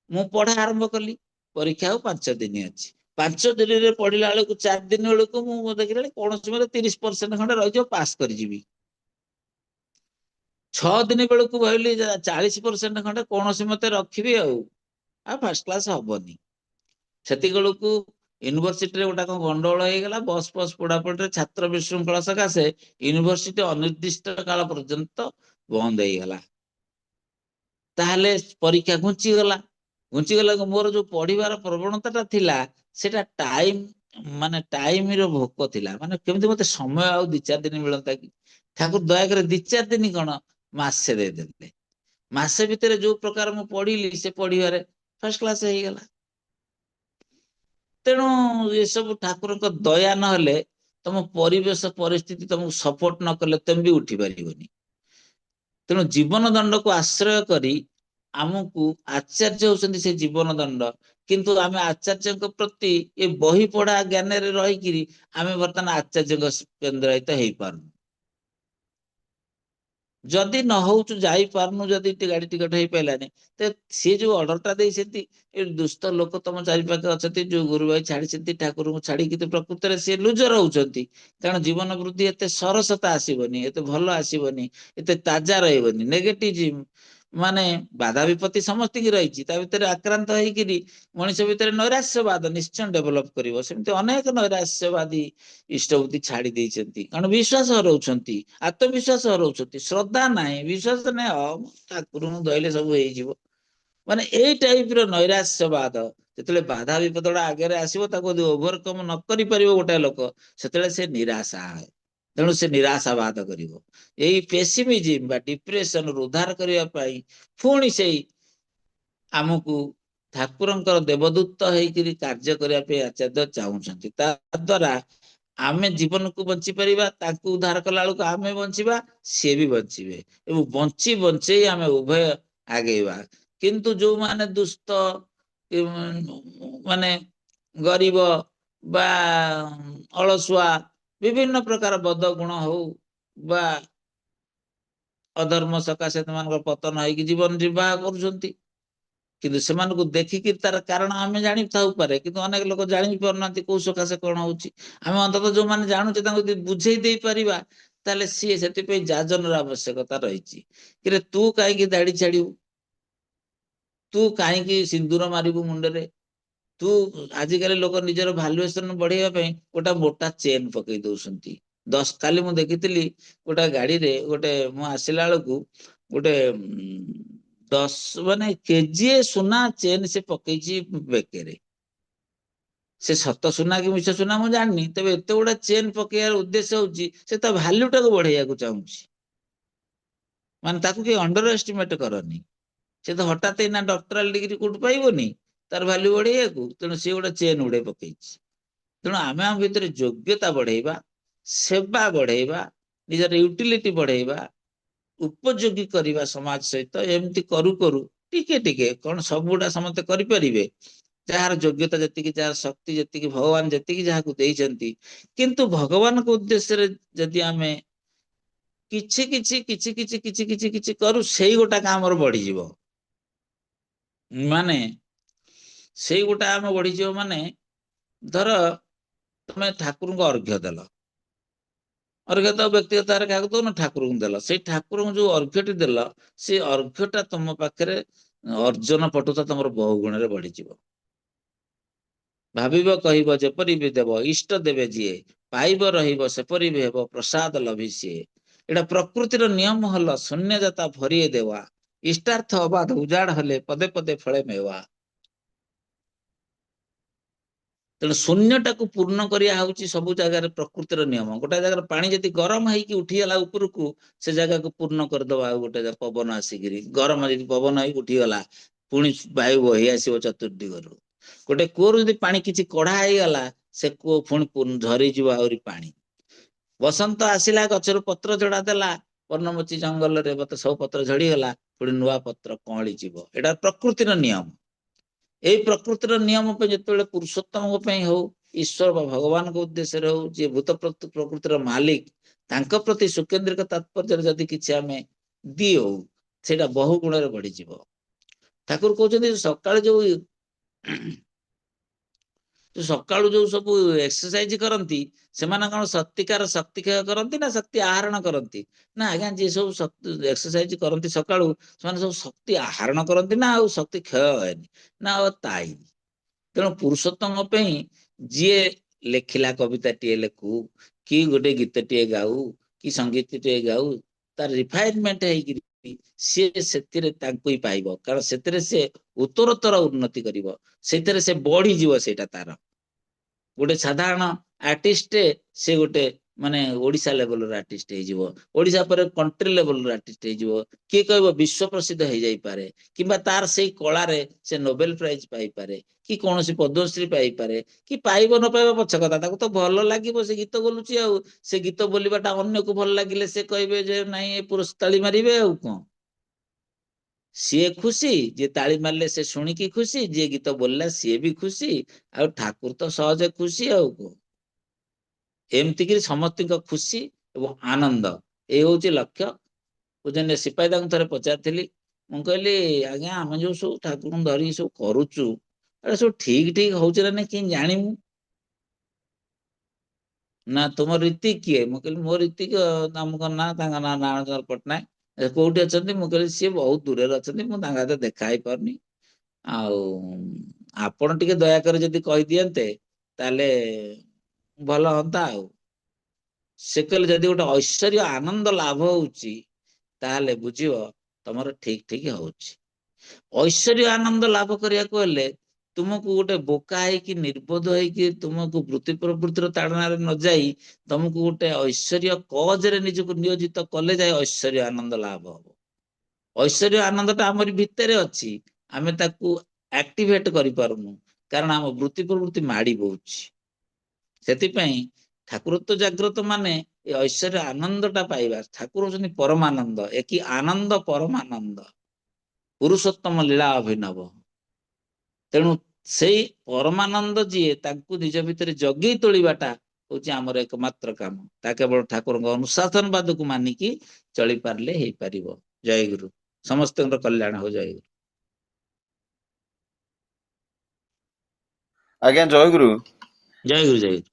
ମୁଁ ପଢା ଆରମ୍ଭ କଲି। ପରୀକ୍ଷା ଆଉ 5 ଦିନ ଅଛି। 5 ଦିନରେ ପଢିଲା ବେଳକୁ 4 ଦିନ ବେଳକୁ ମୁଁ ଦେଖିଲି କୌଣସି ମତେ 30% ଖଣ୍ଡେ ରହିଯିବ, ପାସ୍ କରିଯିବି। 6 ଦିନ ବେଳକୁ ଭାବିଲି 40% ଖଣ୍ଡେ କୌଣସି ମତେ ରଖିବି ଆଉ ଫାର୍ଷ୍ଟ କ୍ଲାସ ହବନି। ସେତିକି ବେଳକୁ ୟୁନିଭର୍ସିଟିରେ ଗୋଟେ କଣ ଗଣ୍ଡଗୋଳ ହେଇଗଲା, ବସ୍ ଫସ୍ ପୋଡାପୋଡିରେ ଛାତ୍ର ବିଶୃଙ୍ଖଳା ସକାଶେ ୟୁନିଭର୍ସିଟି ଅନିର୍ଦ୍ଦିଷ୍ଟ କାଳ ପର୍ଯ୍ୟନ୍ତ ବନ୍ଦ ହେଇଗଲା। ତାହେଲେ ପରୀକ୍ଷା ଘୁଞ୍ଚିଗଲା ମୋର ଯୋଉ ପଢିବାର ପ୍ରବଣତାଟା ଥିଲା ସେଟା ଟାଇମର ଭୋକ ଥିଲା, ମାନେ କେମିତି ମତେ ସମୟ ଆଉ 2-4 ଦିନ ମିଳନ୍ତା କି। ଠାକୁର ଦୟାକରି 2-4 ଦିନ କଣ, ମାସେ ଦେଇଦେଲେ। ମାସେ ଭିତରେ ଯୋଉ ପ୍ରକାର ମୁଁ ପଢିଲି, ସେ ପଢିବାରେ ଫାର୍ଷ୍ଟ କ୍ଲାସ ହେଇଗଲା। ତେଣୁ ଏସବୁ ଠାକୁରଙ୍କ ଦୟା ନହେଲେ, ତମ ପରିବେଶ ପରିସ୍ଥିତି ତମକୁ ସପୋର୍ଟ ନ କଲେ ତମେ ବି ଉଠି ପାରିବନି। ତେଣୁ ଜୀବନ ଦଣ୍ଡକୁ ଆଶ୍ରୟ କରି ଆମକୁ ଆଚାର୍ଯ୍ୟ ହଉଛନ୍ତି ସେ ଜୀବନ ଦଣ୍ଡ। କିନ୍ତୁ ଆମେ ଆଚାର୍ଯ୍ୟଙ୍କ ପ୍ରତି ଏ ବହି ପଢା ଜ୍ଞାନରେ ରହିକିରି ଆମେ ବର୍ତ୍ତମାନ ଆଚାର୍ଯ୍ୟଙ୍କ କେନ୍ଦ୍ରାୟିତ ହେଇପାରୁନୁ। ଯଦି ନ ହଉଛୁ, ଯାଇପାରୁନୁ, ଯଦି ଗାଡି ଟିକଟ ହେଇପାରିଲାନି, ତ ସିଏ ଯୋଉ ଅର୍ଡରଟା ଦେଇଛନ୍ତି, ଏ ଦୁଷ୍ଟ ଲୋକ ତମ ଚାରି ପାଖେ ଅଛନ୍ତି, ଯୋଉ ଗୁରୁ ଭାଇ ଛାଡିଛନ୍ତି ଠାକୁରଙ୍କୁ ଛାଡିକି, ତ ପ୍ରକୃତରେ ସିଏ ଲୁଜର ହଉଛନ୍ତି। କାରଣ ଜୀବନ ବୃଦ୍ଧି ଏତେ ସରସତା ଆସିବନି, ଏତେ ଭଲ ଆସିବନି, ଏତେ ତାଜା ରହିବନି। ନେଗେଟିଭ ମାନେ ବାଧା ବିପତ୍ତି ସମସ୍ତଙ୍କୁ ରହିଛି, ତା ଭିତରେ ଆକ୍ରାନ୍ତ ହେଇକିରି ମଣିଷ ଭିତରେ ନୈରାଶ୍ୟବାଦ ନିଶ୍ଚୟ ଡେଭଲପ କରିବ। ସେମିତି ଅନେକ ନୈରାଶ୍ୟବାଦୀ ଇଷ୍ଟବୃତ୍ତି ଛାଡି ଦେଇଛନ୍ତି, କାରଣ ବିଶ୍ୱାସ ହରଉଛନ୍ତି, ଆତ୍ମବିଶ୍ୱାସ ହରଉଛନ୍ତି, ଶ୍ରଦ୍ଧା ନାହିଁ, ବିଶ୍ୱାସ ନାହିଁ, ଠାକୁରଙ୍କୁ ଧଇଲେ ସବୁ ହେଇଯିବ। ମାନେ ଏଇ ଟାଇପର ନୈରାଶ୍ୟବାଦ ଯେତେବେଳେ ବାଧା ବିପଦଟା ଆଗରେ ଆସିବ, ତାକୁ ଯଦି ଓଭରକମ ନ କରିପାରିବ ଗୋଟାଏ ଲୋକ, ସେତେବେଳେ ସେ ନିରାଶା ହୁଏ। ତେଣୁ ସେ ନିରାଶାବାଦ କରିବ। ଏଇ ପେସିମିଜିମ ବା ଡିପ୍ରେସନରୁ ଉଦ୍ଧାର କରିବା ପାଇଁ ପୁଣି ସେଇ ଆମକୁ ଠାକୁରଙ୍କର ଦେବଦୂତ ହେଇକିରି କାର୍ଯ୍ୟ କରିବା ପାଇଁ ଆଚାର୍ଯ୍ୟ ଚାହୁଁଛନ୍ତି। ତା ଦ୍ୱାରା ଆମେ ଜୀବନକୁ ବଞ୍ଚି ପାରିବା, ତାଙ୍କୁ ଉଦ୍ଧାର କଲା ବେଳକୁ ଆମେ ବଞ୍ଚିବା, ସିଏ ବି ବଞ୍ଚିବେ, ଏବଂ ବଞ୍ଚେଇ ଆମେ ଉଭୟ ଆଗେଇବା। କିନ୍ତୁ ଯୋଉମାନେ ଦୁଷ୍ଟ, ମାନେ ଗରିବ ବା ଅଳସୁଆ, ବିଭିନ୍ନ ପ୍ରକାର ବଦ ଗୁଣ ହଉ ବା ଅଧର୍ମ ସକାଶେ ସେମାନଙ୍କର ପତନ ହେଇକି ଜୀବନ ନିର୍ବାହ କରୁଛନ୍ତି। କିନ୍ତୁ ସେମାନଙ୍କୁ ଦେଖିକି ତାର କାରଣ ଆମେ ଜାଣିଥାଉ ପାରେ, କିନ୍ତୁ ଅନେକ ଲୋକ ଜାଣି ବି ପାରୁନାହାନ୍ତି କୋଉ ସକାଶେ କଣ ହଉଛି। ଆମେ ଅନ୍ତତଃ ଯୋଉମାନେ ଜାଣୁଛେ ତାଙ୍କୁ ଯଦି ବୁଝେଇ ଦେଇ ପାରିବା, ତାହେଲେ ସିଏ ସେଥିପାଇଁ ଯାଜନର ଆବଶ୍ୟକତା ରହିଛି। କିରେ ତୁ କାହିଁକି ଦାଢି ଛାଡିବୁ, ତୁ କାହିଁକି ସିନ୍ଦୁର ମାରିବୁ ମୁଣ୍ଡରେ, ତୁ ଆଜିକାଲି ଲୋକ ନିଜର ଭାଲୁଏସନ ବଢେଇବା ପାଇଁ ଗୋଟେ ମୋଟା ଚେନ ପକେଇ ଦଉଛନ୍ତି। କାଲି ମୁଁ ଦେଖିଥିଲି ଗୋଟେ ଗାଡିରେ, ମୁଁ ଆସିଲା ବେଳକୁ ଗୋଟେ 10 କେଜିଏ ସୁନା ଚେନ ସେ ପକେଇଛି ବେକେରେ। ସେ ସତ ସୁନା କି ମିଛ ସୁନା ମୁଁ ଜାଣିନି, ତେବେ ଏତେ ଗୁଡା ଚେନ ପକେଇବାର ଉଦ୍ଦେଶ୍ୟ ହଉଛି ସେ ତା ଭାଲ୍ୟୁ ଟାକୁ ବଢେଇବାକୁ ଚାହୁଁଛି। ମାନେ ତାକୁ କେହି ଅଣ୍ଡର ଏଷ୍ଟିମେଟ କରନି। ସେ ତ ହଠାତ୍ ଏଇନା ଡକ୍ଟରାଲ ଡିଗ୍ରୀ କୋଉଠୁ ପାଇବନି ତାର ଭାଲ୍ୟୁ ବଢେଇବାକୁ, ତେଣୁ ସିଏ ଗୋଟେ ଚେନ ଗୁଡେ ପକେଇଛି। ତେଣୁ ଆମେ ଆମ ଭିତରେ ଯୋଗ୍ୟତା ବଢେଇବା, ସେବା ବଢେଇବା, ନିଜର ୟୁଟିଲିଟି ବଢେଇବା, ଉପଯୋଗୀ କରିବା ସମାଜ ସହିତ। ଏମିତି କରୁ କରୁ ଟିକେ ଟିକେ, କଣ ସବୁଗୁଡା ସମସ୍ତେ କରିପାରିବେ, ଯାହାର ଯୋଗ୍ୟତା ଯେତିକି, ଯାହାର ଶକ୍ତି ଯେତିକି, ଭଗବାନ ଯେତିକି ଯାହାକୁ ଦେଇଛନ୍ତି। କିନ୍ତୁ ଭଗବାନଙ୍କ ଉଦ୍ଦେଶ୍ୟରେ ଯଦି ଆମେ କିଛି କିଛି କିଛି କିଛି କିଛି କିଛି କିଛି କରୁ, ସେଇ ଗୋଟାକ ଆମର ବଢିଯିବ। ମାନେ ସେଇ ଗୋଟା ଆମ ବଢିଯିବ, ମାନେ ଧର ତମେ ଠାକୁରଙ୍କୁ ଅର୍ଘ୍ୟ ଦେଲ, ଅର୍ଘ୍ୟ ତ ବ୍ୟକ୍ତିଗତ ଭାବରେ କାହାକୁ ଦଉନ, ଠାକୁରଙ୍କୁ ଦେଲ, ସେଇ ଠାକୁରଙ୍କୁ ଯୋଉ ଅର୍ଘ୍ୟଟି ଦେଲ, ସେଇ ଅର୍ଘ୍ୟଟା ତମ ପାଖରେ ଅର୍ଜନ ପଟୁତା ତମର ବହୁ ଗୁଣରେ ବଢିଯିବ। ଭାବିବ କହିବ ଯେପରି ବି ଦେବ, ଇଷ୍ଟ ଦେବେ ଯିଏ, ପାଇବ ରହିବ ସେପରି ବି ହେବ, ପ୍ରସାଦ ଲଭି ସିଏ। ଏଇଟା ପ୍ରକୃତିର ନିୟମ ହଲ, ଶୂନ୍ୟଯାତା ଭରିଏ ଦେବା, ଇଷ୍ଟାର୍ଥ ଅବାଧ ଉଜାଡ ହେଲେ ପଦେ ପଦେ ଫଳେ ମେୱା। ତେଣୁ ଶୂନ୍ୟଟାକୁ ପୂର୍ଣ୍ଣ କରିବା ହଉଛି ସବୁ ଜାଗାରେ ପ୍ରକୃତିର ନିୟମ। ଗୋଟେ ଜାଗାରେ ପାଣି ଯଦି ଗରମ ହେଇକି ଉଠିଗଲା ଉପରକୁ, ସେ ଜାଗାକୁ ପୂର୍ଣ୍ଣ କରିଦବା ଆଉ ଗୋଟେ ପବନ ଆସିକିରି। ଗରମ ଯଦି ପବନ ହେଇକି ଉଠିଗଲା, ପୁଣି ବାୟୁ ବହି ଆସିବ ଚତୁର୍ଦିଗରୁ। ଗୋଟେ କୂଅରୁ ଯଦି ପାଣି କିଛି କଢା ହେଇଗଲା, ସେ କୂଅ ପୁଣି ଝରିଯିବ ଆହୁରି ପାଣି। ବସନ୍ତ ଆସିଲା, ଗଛରୁ ପତ୍ର ଝଡା ଦେଲା, ବର୍ଣ୍ଣମୋଚୀ ଜଙ୍ଗଲରେ ସବୁ ପତ୍ର ଝଡିଗଲା, ପୁଣି ନୂଆ ପତ୍ର କଅଁଳି ଯିବ। ଏଇଟା ପ୍ରକୃତିର ନିୟମ। ଏଇ ପ୍ରକୃତିର ନିୟମ ପାଇଁ ଯେତେବେଳେ ପୁରୁଷୋତ୍ତମଙ୍କ ପାଇଁ ହଉ, ଈଶ୍ୱର ବା ଭଗବାନଙ୍କ ଉଦ୍ଦେଶ୍ୟରେ ହଉ, ଯିଏ ଭୂତ ପ୍ରକୃତିର ମାଲିକ, ତାଙ୍କ ପ୍ରତି ସୁକେନ୍ଦ୍ରିକ ତାତ୍ପର୍ଯ୍ୟରେ ଯଦି କିଛି ଆମେ ଦିଉ, ସେଇଟା ବହୁ ଗୁଣରେ ବଢିଯିବ। ଠାକୁର କହୁଛନ୍ତି ସକାଳେ ଯୋଉ ସକାଳୁ ଯୋଉ ସବୁ ଏକ୍ସରସାଇଜ କରନ୍ତି ସେମାନେ କଣ ଶକ୍ତିକାର ଶକ୍ତି କ୍ଷୟ କରନ୍ତି ନା ଶକ୍ତି ଆହରଣ କରନ୍ତି? ନା ଆଜ୍ଞା, ଯିଏ ସବୁ ଏକ୍ସରସାଇଜ କରନ୍ତି ସକାଳୁ ସେମାନେ ସବୁ ଶକ୍ତି ଆହରଣ କରନ୍ତି ନା ଆଉ ଶକ୍ତି କ୍ଷୟ ହୁଏନି? ନା ଆଉ ତାଇ। ତେଣୁ ପୁରୁଷୋତ୍ତମ ପାଇଁ ଯିଏ ଲେଖିଲା କବିତାଟିଏ ଲେଖୁ କି ଗୋଟେ ଗୀତଟିଏ ଗାଉ କି ସଙ୍ଗୀତଟିଏ ଗାଉ, ତାର ରିଫାଇନମେଣ୍ଟ ହେଇକିରି ସିଏ ସେଥିରେ ତାଙ୍କୁ ହିଁ ପାଇବ, କାରଣ ସେଥିରେ ସେ ଉତ୍ତରୋତ୍ତର ଉନ୍ନତି କରିବ, ସେଥିରେ ସେ ବଢିଯିବ। ସେଇଟା ତାର ଗୋଟେ ସାଧାରଣ ଆର୍ଟିଷ୍ଟ, ସେ ଗୋଟେ ମାନେ ଓଡିଶା ଲେଭେଲର ଆର୍ଟିଷ୍ଟ ହେଇଯିବ, ଓଡିଶା ପରେ କଣ୍ଟ୍ରି ଲେଭେଲର ଆର୍ଟିଷ୍ଟ ହେଇଯିବ, କିଏ କହିବ ବିଶ୍ୱ ପ୍ରସିଦ୍ଧ ହେଇଯାଇପାରେ, କିମ୍ବା ତାର ସେଇ କଳାରେ ସେ ନୋବେଲ ପ୍ରାଇଜ ପାଇପାରେ, କି କୌଣସି ପଦ୍ମଶ୍ରୀ ପାଇପାରେ, କି ପାଇବ ନ ପାଇବ ପଛ କଥା, ତାକୁ ତ ଭଲ ଲାଗିବ, ସେ ଗୀତ ବୋଲୁଛି ଆଉ। ସେ ଗୀତ ବୋଲିବାଟା ଅନ୍ୟକୁ ଭଲ ଲାଗିଲେ ସେ କହିବେ ଯେ ନାଇଁ ଏ ପୁରସ୍କାର ତାଳି ମାରିବେ, ଆଉ କଣ। ସିଏ ଖୁସି, ଯିଏ ତାଳି ମାରିଲେ ସେ ଶୁଣିକି ଖୁସି, ଯିଏ ଗୀତ ବୋଲିଲା ସିଏ ବି ଖୁସି, ଆଉ ଠାକୁର ତ ସହଜେ ଖୁସି, ଆଉ କଣ। ଏମିତିକିରି ସମସ୍ତଙ୍କ ଖୁସି ଏବଂ ଆନନ୍ଦ ଏଇ ହଉଛି ଲକ୍ଷ୍ୟ। ପୂଜନୀୟ ସିପାହୀ ତାଙ୍କୁ ଥରେ ପଚାରିଥିଲି, ମୁଁ କହିଲି ଆଜ୍ଞା ଆମେ ଯୋଉ ସବୁ ଠାକୁରଙ୍କୁ ଧରିକି ସବୁ କରୁଛୁ, ଏଟା ସବୁ ଠିକ ଠିକ ହଉଛି ନା ନାଇଁ କେମିତି ଜାଣିମୁ? ନା ତୁମ ରୀତି କିଏ? ମୁଁ କହିଲି ମୋ ରୀତିକ ତମଙ୍କ ନାଁ, ତାଙ୍କ ନାଁ ନାରାୟଣ ପଟ୍ଟନାୟକ। କୋଉଠି ଅଛନ୍ତି? ମୁଁ କହିଲି ସିଏ ବହୁତ ଦୂରରେ ଅଛନ୍ତି, ମୁଁ ତାଙ୍କ ହାତରେ ଦେଖା ହେଇପାରୁନି, ଆଉ ଆପଣ ଟିକେ ଦୟାକରି ଯଦି କହିଦିଅନ୍ତେ ତାହେଲେ ଭଲ ହୁଅନ୍ତା। ଆଉ ସେ କହିଲେ ଯଦି ଗୋଟେ ଐଶ୍ୱର୍ଯ୍ୟ ଆନନ୍ଦ ଲାଭ ହଉଛି ତାହେଲେ ବୁଝିବ ତମର ଠିକ ଠିକ ହଉଛି। ଐଶ୍ୱର୍ଯ୍ୟ ଆନନ୍ଦ ଲାଭ କରିବାକୁ ହେଲେ ତୁମକୁ ଗୋଟେ ବୋକା ହେଇକି ନିର୍ବୋଧ ହେଇକି ତୁମକୁ ବୃତ୍ତି ପ୍ରବୃତ୍ତିର ତାଡନାରେ ନ ଯାଇ ତମକୁ ଗୋଟେ ଐଶ୍ୱର୍ଯ୍ୟ କଜରେ ନିଜକୁ ନିୟୋଜିତ କଲେ ଯାଇ ଐଶ୍ୱର୍ଯ୍ୟ ଆନନ୍ଦ ଲାଭ ହବ। ଐଶ୍ୱର୍ଯ୍ୟ ଆନନ୍ଦଟା ଆମରି ଭିତରେ ଅଛି, ଆମେ ତାକୁ ଆକ୍ଟିଭେଟ କରିପାରୁନୁ, କାରଣ ଆମ ବୃତ୍ତି ପ୍ରବୃତ୍ତି ମାଡି ବଉଛି। ସେଥିପାଇଁ ଠାକୁରତ୍ୱ ଜାଗ୍ରତ ମାନେ ଏ ଐଶ୍ୱର୍ଯ୍ୟ ଆନନ୍ଦଟା ପାଇବା। ଠାକୁର ହଉଛନ୍ତି ପରମାନନ୍ଦ, ଏକି ଆନନ୍ଦ ପରମାନନ୍ଦ, ପୁରୁଷୋତ୍ତମ ଲୀଳା ଅଭିନବ। ତେଣୁ ସେଇ ପରମାନନ୍ଦ ଯିଏ, ତାଙ୍କୁ ନିଜ ଭିତରେ ଜଗେଇ ତୋଳିବାଟା ହଉଛି ଆମର ଏକମାତ୍ର କାମ। ତା କେବଳ ଠାକୁରଙ୍କ ଅନୁଶାସନବାଦକୁ ମାନିକି ଚଳିପାରିଲେ ହେଇପାରିବ। ଜୟଗୁରୁ। ସମସ୍ତଙ୍କର କଲ୍ୟାଣ ହଉ। ଜୟଗୁରୁ। ଆଜ୍ଞା ଜୟଗୁରୁ। ଜୟଗୁରୁ। ଜୟଗୁରୁ।